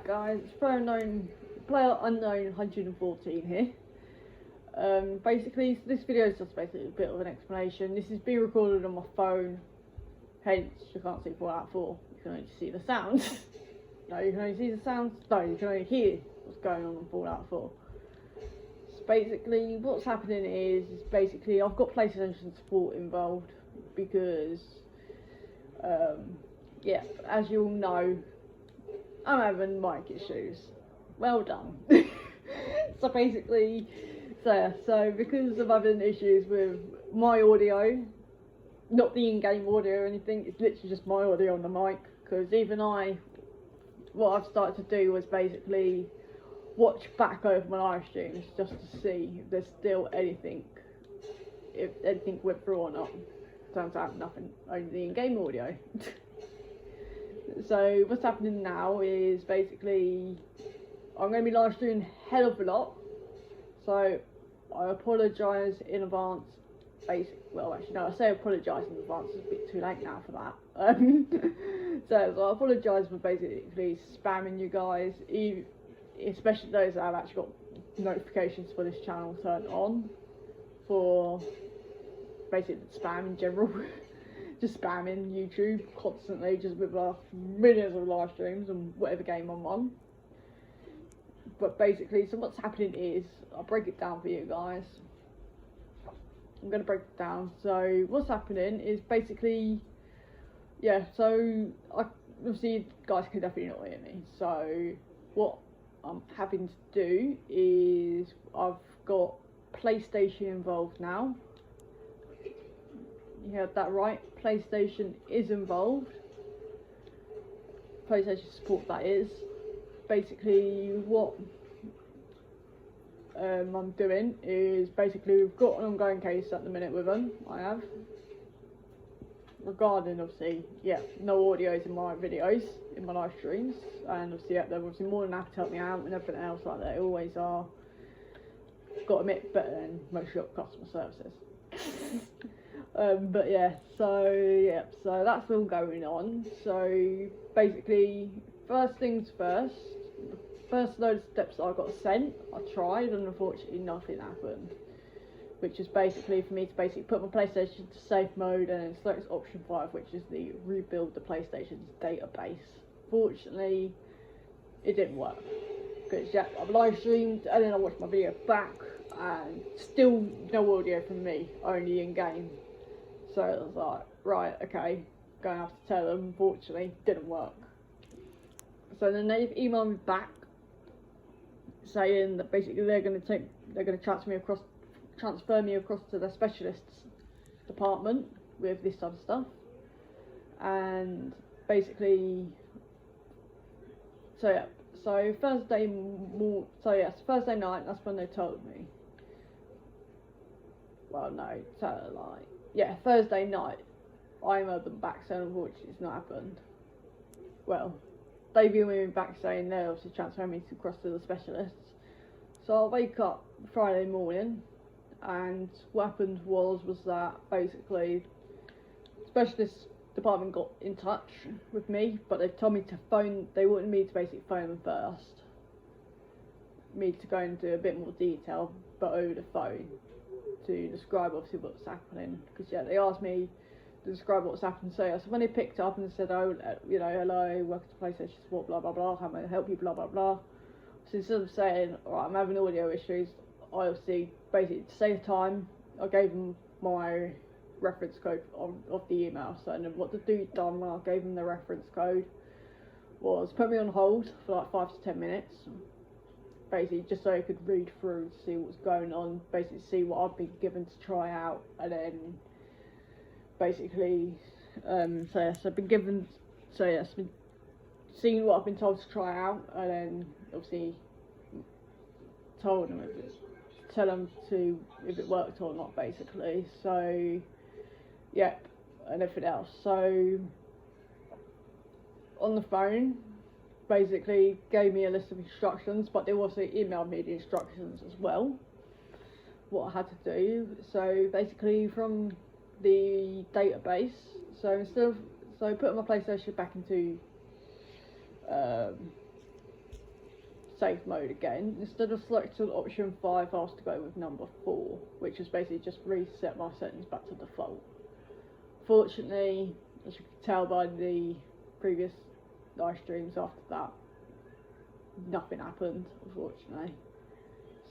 Alright guys, it's player unknown 114 here. Basically, this video is just basically a bit of an explanation. This is being recorded on my phone, hence you can't see Fallout 4, you can only see the sounds. No, you can only see the sounds, no, you can only hear what's going on Fallout 4. So basically, what's happening is basically I've got PlayStation support involved because, yeah, as you all know, I'm having mic issues. Well done. So basically, so because I'm having issues with my audio, not the in-game audio or anything, it's literally just my audio on the mic. Because even what I've started to do was basically watch back over my live streams just to see if there's still anything, if anything went through or not. Turns out nothing, only the in-game audio. So what's happening now is basically I'm going to be live streaming hell of a lot, so I apologise in advance. Well, actually no, I say apologise in advance, it's a bit too late now for that. So I apologise for basically spamming you guys, especially those that have actually got notifications for this channel turned on, for basically spam in general. Just spamming YouTube constantly, just with millions of live streams and whatever game I'm on. But basically, so what's happening is, I'll break it down for you guys. I'm going to break it down. So what's happening is basically, yeah, so obviously you guys can definitely not hear me. So what I'm having to do is, I've got PlayStation involved now. You heard that right, PlayStation is involved. PlayStation support, that is. Basically what I'm doing is, basically we've got an ongoing case at the minute with them, I have. Regarding obviously, yeah, no audios in my videos, in my live streams. And obviously, yeah, they're obviously more than happy to help me out and everything else like that. They always are. Got to admit, better than most shop customer services. But yeah, so that's all going on. So basically, first things first, the first load of steps I got sent, I tried, and unfortunately nothing happened. Which is basically for me to basically put my PlayStation to safe mode and then select option 5, which is the rebuild the PlayStation's database. Fortunately, it didn't work. Because yeah, I've live streamed and then I watched my video back and still no audio from me, only in game. So I was like, right, okay, gonna have to tell them. Unfortunately, didn't work. So then they've emailed me back saying that basically they're gonna transfer me across to the specialists department with this type of stuff. And basically, so Thursday night, that's when they told me. Well, no, yeah, Thursday night, I emailed them back saying unfortunately it's not happened. Well, they emailed me back saying they're obviously transferring me across to the specialists. So I wake up Friday morning, and what happened was that basically specialist department got in touch with me, but they've told me to phone. They wanted me to basically phone them first, me to go into a bit more detail, but over the phone, to describe obviously what's happening. Because yeah, they asked me to describe what's happened. So yeah, so when they picked up and said, oh, you know, hello, welcome to PlayStation support, blah blah blah, how may I help you, blah blah blah. So instead of saying, alright, I'm having audio issues, I obviously, basically, to save time, I gave them my reference code of the email. So and then what the dude done when I gave him the reference code was put me on hold for like 5 to 10 minutes, basically just so he could read through to see what's going on, basically see what I've been given to try out, and then basically so yes, I've been seeing what I've been told to try out, and then obviously told him tell them to if it worked or not, basically. So yeah, and everything else. So on the phone, basically gave me a list of instructions, but they also emailed me the instructions as well, what I had to do. So basically from the database, so instead of putting my PlayStation back into safe mode again. Instead of selecting option 5, I asked to go with number 4, which is basically just reset my settings back to default. Fortunately, as you can tell by the previous live streams after that, nothing happened, unfortunately.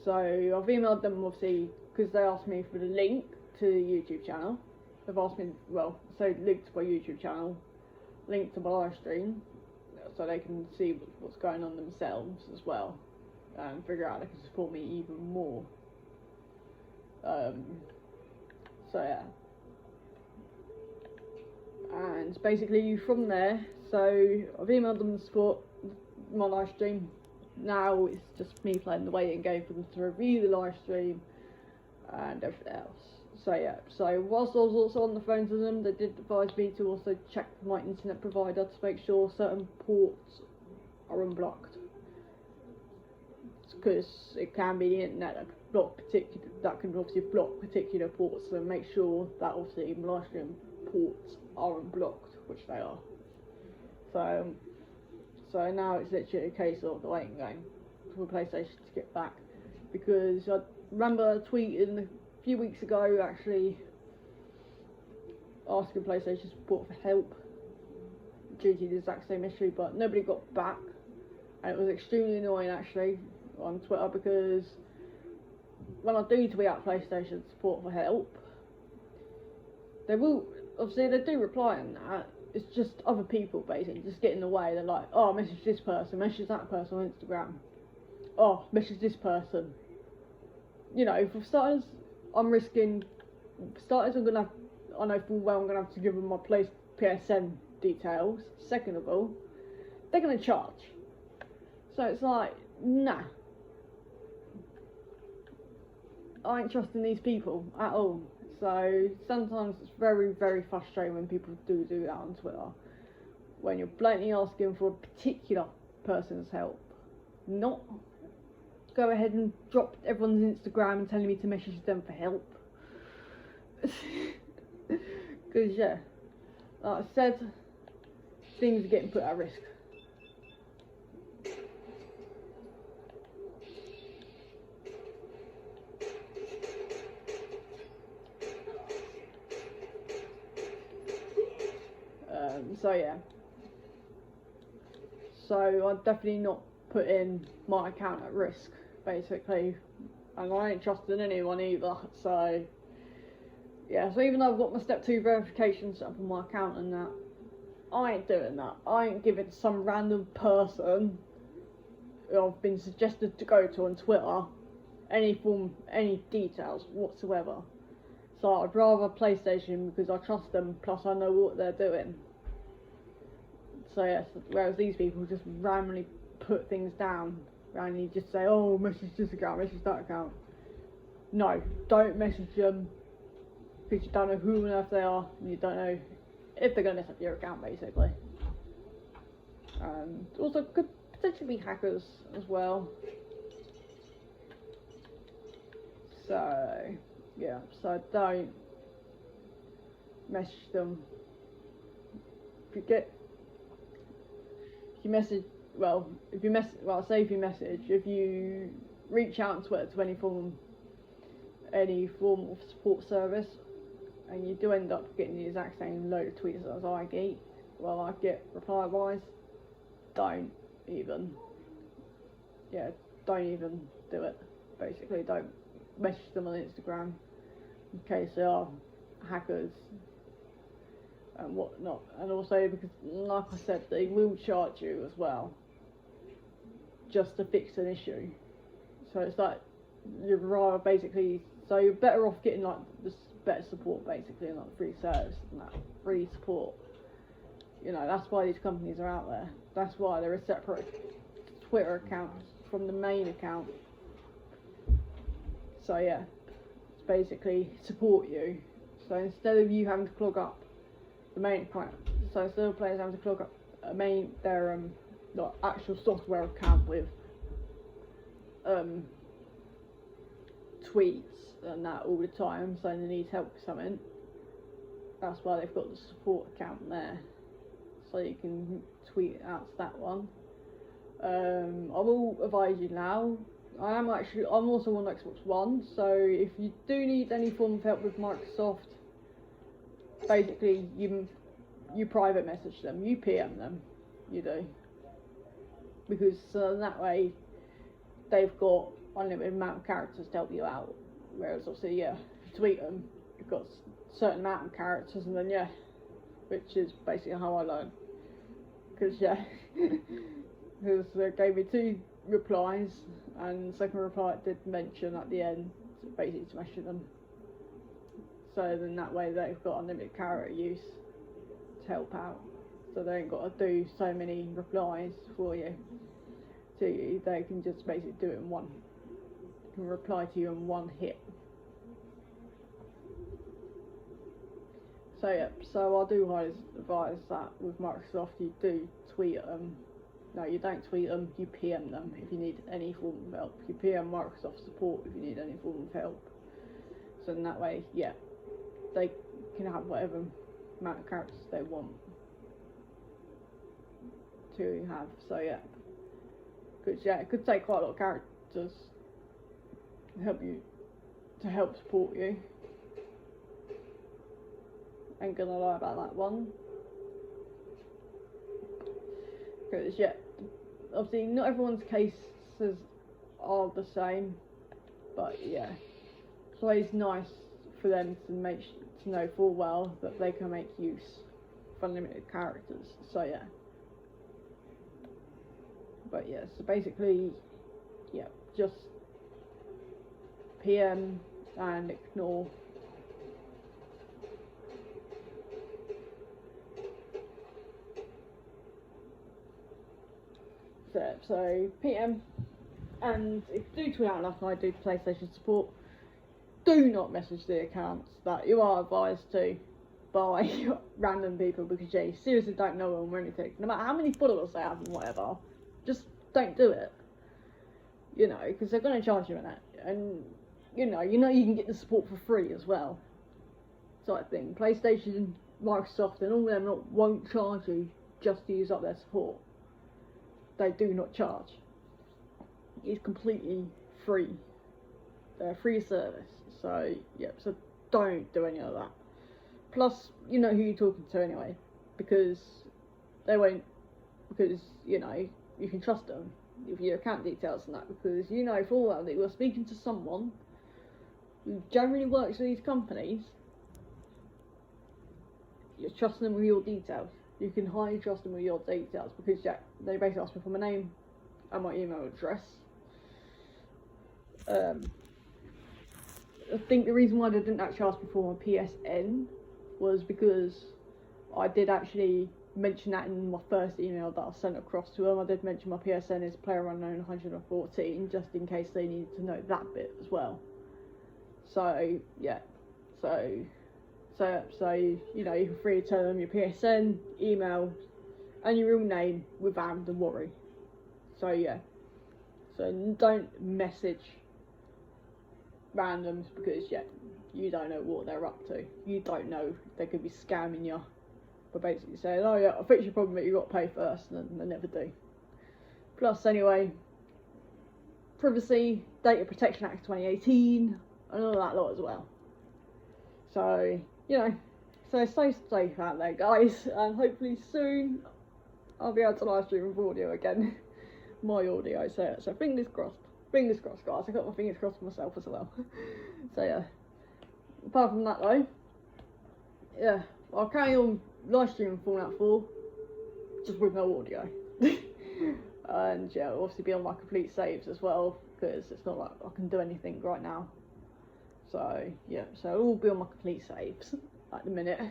So I've emailed them, obviously, because they asked me for the link to the YouTube channel. They've asked me, well, so link to my YouTube channel, link to my live stream, so they can see what's going on themselves as well, and figure out they can support me even more. So yeah. And basically from there, so I've emailed them to support my live stream. Now it's just me playing the waiting game for them to review the live stream and everything else. So yeah, so whilst I was also on the phone to them, they did advise me to also check my internet provider to make sure certain ports are unblocked, because it can be the internet that can obviously block particular ports. So make sure that obviously my live stream ports are unblocked, which they are. So now it's literally a case of the waiting game for PlayStation to get back, because I remember tweeting a few weeks ago actually asking PlayStation support for help due to the exact same issue, but nobody got back, and it was extremely annoying actually on Twitter, because when I do tweet out PlayStation support for help, they will, obviously they do reply on that. It's just other people basically just get in the way. They're like, oh, message this person, message that person on Instagram, oh, message this person. You know, for starters, I'm risking, I'm gonna have, I know full well I'm gonna have to give them my PSN details. Second of all, they're gonna charge. So it's like, nah. I ain't trusting these people at all. So sometimes it's very, very frustrating when people do that on Twitter, when you're blatantly asking for a particular person's help, not go ahead and drop everyone's Instagram and telling me to message them for help. Because yeah, like I said, things are getting put at risk. So yeah, so I'm definitely not putting my account at risk basically, and I ain't trusting anyone either. So yeah, so even though I've got my step 2 verification set up on my account and that, I ain't doing that. I ain't giving some random person who I've been suggested to go to on Twitter any details whatsoever. So I'd rather PlayStation, because I trust them, plus I know what they're doing. So yes, whereas these people just randomly put things down, randomly just say, oh, message this account, message that account. No, don't message them, because you don't know who on earth they are, and you don't know if they're going to mess up your account basically. And also could potentially be hackers as well. So yeah, so don't message them. If you reach out on Twitter to any form of support service, and you do end up getting the exact same load of tweets as I get, well, I get reply-wise, don't even do it. Basically, don't message them on Instagram in case they are hackers and whatnot. And also because, like I said, they will charge you as well just to fix an issue. So it's like you're rather basically, so you're better off getting like this better support basically, and like free service and that free support. You know, that's why these companies are out there. That's why there are separate Twitter accounts from the main account. So yeah, it's basically support you. So instead of you having to clog up the main account, so instead of players having to clog up their like actual software account with tweets and that all the time, saying they need help with something, that's why they've got the support account there, so you can tweet out to that one. I will advise you now. I'm also on Xbox One, so if you do need any form of help with Microsoft, basically you private message them, you PM them, you do, because that way they've got unlimited amount of characters to help you out. Whereas obviously, yeah, tweet them, you've got a certain amount of characters, and then yeah, which is basically how I learned. Because yeah, because they gave me 2 replies, and the second reply did mention at the end, basically smashing them. So then that way they've got unlimited character use to help out. So they ain't got to do so many replies for you to you. They can just basically do it in one. They can reply to you in one hit. So yeah, so I do advise that with Microsoft you do tweet them. No, you don't tweet them, you PM them if you need any form of help. You PM Microsoft support if you need any form of help. So in that way, yeah, they can have whatever amount of characters they want to have. So yeah, because yeah, it could take quite a lot of characters to help support you. Ain't gonna lie about that one. Because yeah, obviously not everyone's cases are the same, but yeah, it's always nice for them to know full well that they can make use of unlimited characters. So yeah, but yeah, so basically, yeah, just PM and ignore. So PM, and if you do tweet out like I do PlayStation support, do not message the accounts that you are advised to by random people, because yeah, you seriously don't know them or anything. No matter how many followers they have and whatever, just don't do it. You know, because they're going to charge you in it, and you know you can get the support for free as well. Sort of thing. PlayStation, Microsoft, and all them won't charge you just to use up their support. They do not charge. It's completely free. They're a free service. So yeah, so don't do any of that. Plus, you know who you're talking to anyway, because they won't. Because you know you can trust them with your account details and that, because you know full well that you're speaking to someone who generally works for these companies. You're trusting them with your details. You can highly trust them with your details, because yeah, they basically asked me for my name and my email address. I think the reason why they didn't actually ask me for my PSN was because I did actually mention that in my first email that I sent across to them. I did mention my PSN is PlayerUnknown114, just in case they needed to know that bit as well. So yeah, so you know, you can freely tell them your PSN, email, and your real name without the worry. So yeah, so don't message randoms, because yeah, you don't know what they're up to. You don't know, they could be scamming you, but basically saying, oh yeah, I'll fix your problem, but you got to pay first, and then they never do. Plus anyway, Privacy, Data Protection Act 2018, and all that lot as well. So you know, so stay safe out there, guys, and hopefully soon I'll be able to live stream with audio again. My audio, so fingers crossed, guys. I got my fingers crossed for myself as well. So yeah, apart from that though, yeah, I'll carry on live streaming Fallout 4, just with no audio. And yeah, I'll obviously be on my complete saves as well, because it's not like I can do anything right now. So yeah, so it'll all be on my complete saves at the minute.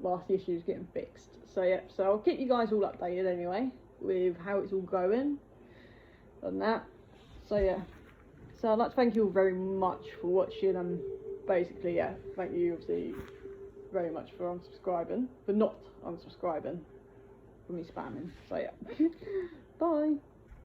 Last issue's getting fixed. So yeah, so I'll keep you guys all updated anyway with how it's all going and that. So yeah, so I'd like to thank you all very much for watching, and basically yeah, thank you obviously very much for not unsubscribing for me spamming. So yeah, bye.